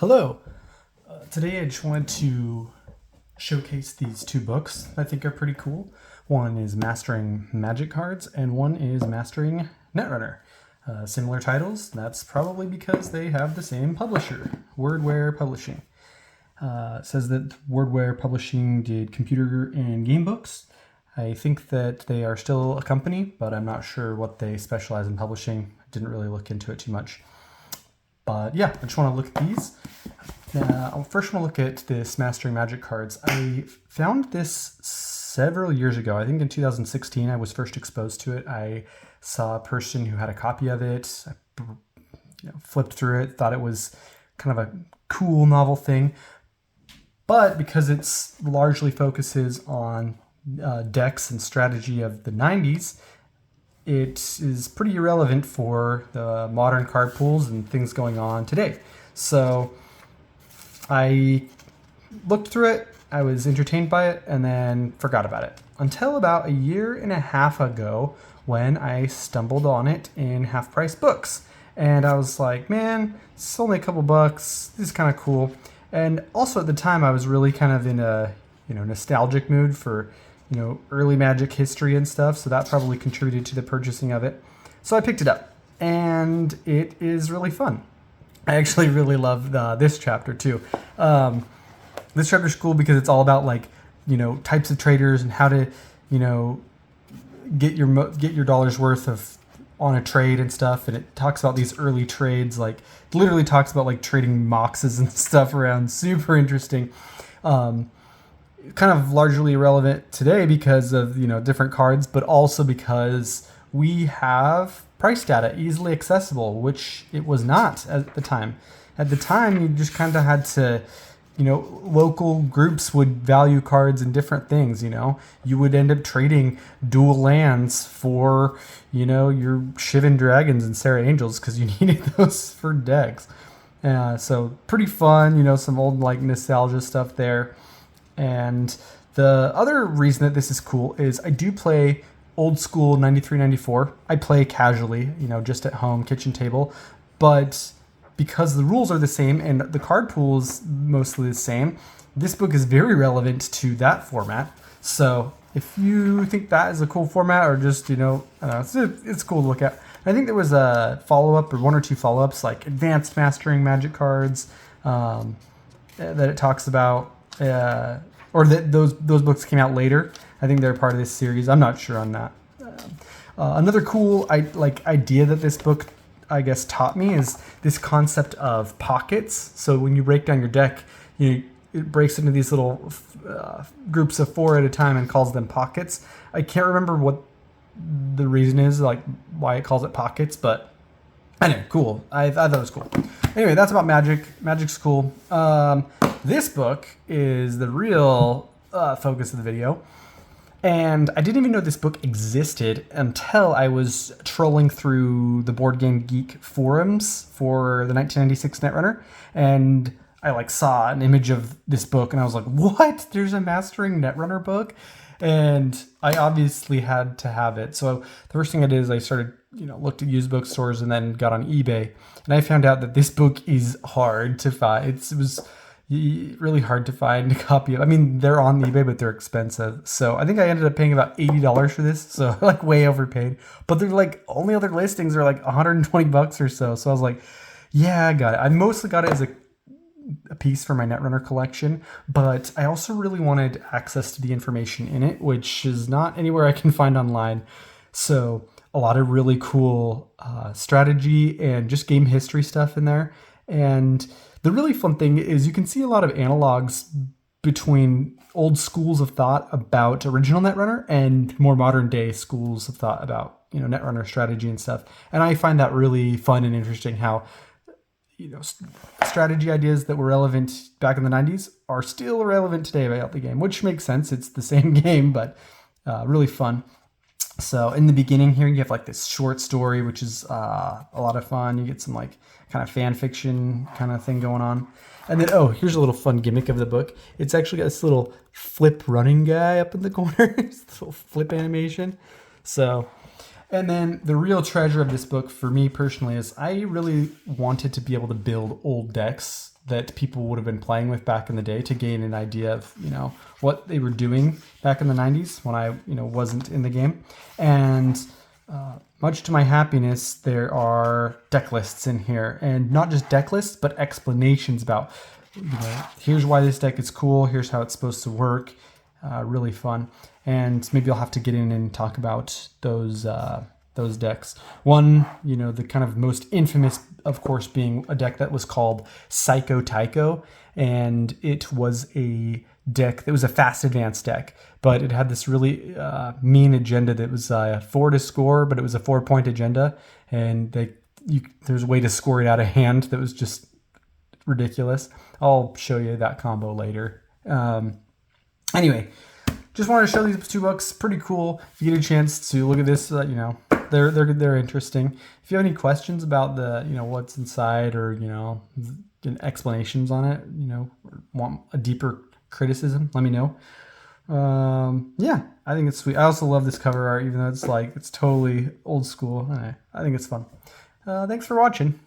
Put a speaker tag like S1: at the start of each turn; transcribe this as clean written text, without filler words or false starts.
S1: Hello. Today I just wanted to showcase these two books I think are pretty cool. One is Mastering Magic Cards and one is Mastering Netrunner. Similar titles, that's probably because they have the same publisher, Wordware Publishing. It says that Wordware Publishing did computer and game books. I think that they are still a company, but I'm not sure what they specialize in publishing. I didn't really look into it too much. But yeah, I just want to look at these. I first want to look at this Mastering Magic Cards. I found this several years ago. I think in 2016 I was first exposed to it. I saw a person who had a copy of it. I flipped through it, thought it was kind of a cool novel thing. But because it's largely focuses on decks and strategy of the 90s, it is pretty irrelevant for the modern card pools and things going on today. So I looked through it, I was entertained by it, and then forgot about it. Until about a year and a half ago when I stumbled on it in half-price books. And I was like, man, it's only a couple bucks, this is kind of cool. And also at the time I was really kind of in a nostalgic mood for early Magic history and stuff, so that probably contributed to the purchasing of it. So I picked it up, and it is really fun. I actually really love this chapter too. This chapter is cool because it's all about types of traders and how to get your dollar's worth of on a trade and stuff. And it talks about these early trades, literally talks about trading moxes and stuff around. Super interesting. Kind of largely irrelevant today because of different cards, but also because we have price data easily accessible, which it was not at the time. At the time, you just kind of had to, local groups would value cards in different things. You would end up trading dual lands for your Shivan Dragons and Sarah Angels because you needed those for decks. So pretty fun. Some old nostalgia stuff there. And the other reason that this is cool is I do play old school 93, 94. I play casually, just at home, kitchen table. But because the rules are the same and the card pool is mostly the same, this book is very relevant to that format. So if you think that is a cool format or just, I don't know, it's cool to look at. I think there was a follow-up or one or two follow-ups like Advanced Mastering Magic Cards that it talks about. Or that those books came out later. I think they're part of this series. I'm not sure on that. Another cool idea that this book, I guess, taught me is this concept of pockets. So when you break down your deck, it breaks into these little groups of 4 at a time and calls them pockets. I can't remember what the reason is, why it calls it pockets, but anyway, cool. I thought it was cool. Anyway, that's about Magic. Magic's cool. This book is the real focus of the video. And I didn't even know this book existed until I was trolling through the Board Game Geek forums for the 1996 Netrunner. And I saw an image of this book and I was like, what? There's a Mastering Netrunner book? And I obviously had to have it. So the first thing I did is I started, looked at used bookstores and then got on eBay. And I found out that this book is hard to find. It was really hard to find a copy of. I mean, they're on eBay, but they're expensive. So I think I ended up paying about $80 for this. So way overpaid. But they're only other listings are $120 or so. So I was like, yeah, I got it. I mostly got it as a piece for my Netrunner collection, but I also really wanted access to the information in it, which is not anywhere I can find online. So a lot of really cool strategy and just game history stuff in there. And the really fun thing is you can see a lot of analogs between old schools of thought about original Netrunner and more modern day schools of thought about, Netrunner strategy and stuff. And I find that really fun and interesting how, strategy ideas that were relevant back in the 90s are still relevant today about the game, which makes sense. It's the same game, but really fun. So in the beginning here, you have this short story, which is a lot of fun. You get some kind of fan fiction kind of thing going on. And then, here's a little fun gimmick of the book. It's actually got this little flip running guy up in the corner. This little flip animation. So And then the real treasure of this book for me personally is I really wanted to be able to build old decks that people would have been playing with back in the day to gain an idea of, what they were doing back in the 90s when I, wasn't in the game. And much to my happiness, there are deck lists in here, and not just deck lists, but explanations about, here's why this deck is cool. Here's how it's supposed to work. Really fun. And maybe I'll have to get in and talk about those decks. One, the kind of most infamous, of course, being a deck that was called Psycho Tycho, and it was a deck that was a fast advance deck, but it had this really mean agenda that was 4 to score, but it was a 4-point agenda, and there's a way to score it out of hand that was just ridiculous. I'll show you that combo later. Anyway, just wanted to show these 2 books. Pretty cool. If you get a chance to look at this, they're interesting. If you have any questions about the what's inside, or explanations on it, or want a deeper criticism, let me know. Yeah, I think it's sweet. I also love this cover art, even though it's totally old school. I think it's fun. Thanks for watching.